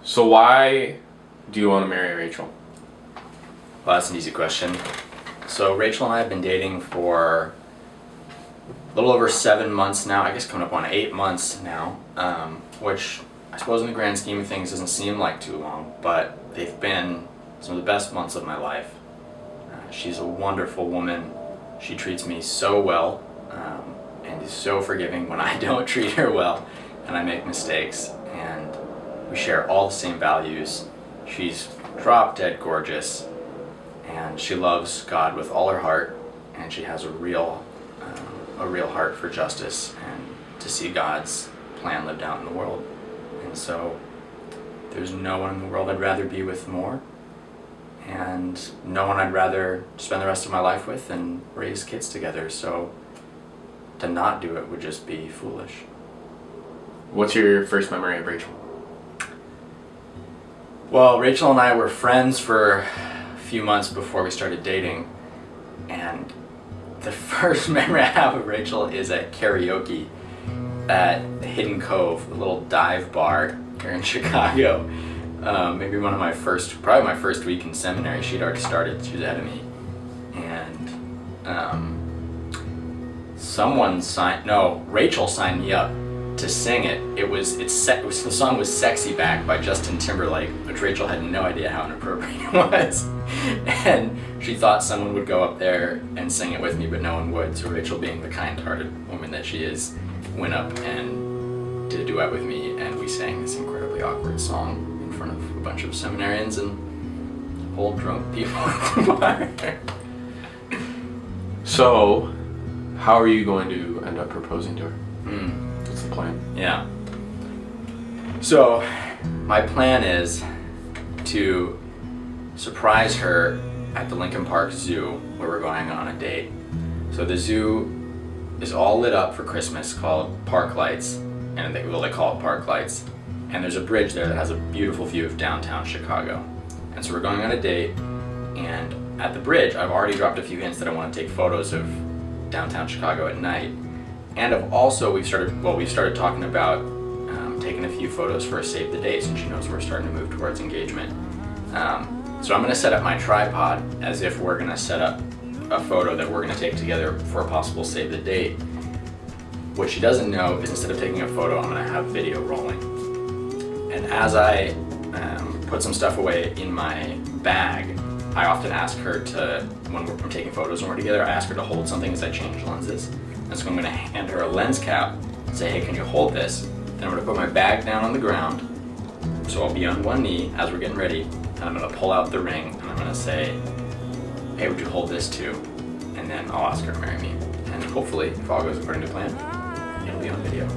So why do you want to marry Rachel? Well, that's an easy question. So Rachel and I have been dating for a little over 7 months now, I guess coming up on 8 months now, which I suppose in the grand scheme of things doesn't seem like too long, but they've been some of the best months of my life. She's a wonderful woman. She treats me so well and is so forgiving when I don't treat her well and I make mistakes, and we share all the same values. She's drop dead gorgeous, and she loves God with all her heart, and she has a real heart for justice and to see God's plan lived out in the world. And so there's no one in the world I'd rather be with more, and no one I'd rather spend the rest of my life with and raise kids together. So to not do it would just be foolish. What's your first memory of Rachel? Well, Rachel and I were friends for a few months before we started dating, and the first memory I have of Rachel is at karaoke at Hidden Cove, a little dive bar here in Chicago. Maybe probably my first week in seminary. She'd already started, she was ahead of me. And Rachel signed me up to sing it. The song was Sexy Back by Justin Timberlake, which Rachel had no idea how inappropriate it was. And she thought someone would go up there and sing it with me, but no one would. So Rachel, being the kind-hearted woman that she is, went up and did a duet with me, and we sang this incredibly awkward song in front of a bunch of seminarians and old drunk people at the bar. So, how are you going to end up proposing to her? What's the plan? Yeah. So, my plan is to surprise her at the Lincoln Park Zoo, where we're going on a date. So the zoo is all lit up for Christmas, called Park Lights, and they call it Park Lights. And there's a bridge there that has a beautiful view of downtown Chicago. And so we're going on a date, and at the bridge, I've already dropped a few hints that I want to take photos of downtown Chicago at night. And we've started talking about taking a few photos for a save the date, since she knows we're starting to move towards engagement. So I'm going to set up my tripod as if we're going to set up a photo that we're going to take together for a possible save the date. What she doesn't know is, instead of taking a photo, I'm going to have video rolling. And as I put some stuff away in my bag, I often ask her to, when we're taking photos when we're together, I ask her to hold something as I change lenses. And so I'm going to hand her a lens cap and say, hey, can you hold this? Then I'm going to put my bag down on the ground, so I'll be on one knee as we're getting ready, and I'm going to pull out the ring, and I'm going to say, hey, would you hold this too? And then I'll ask her to marry me. And hopefully, if all goes according to plan, it'll be on video.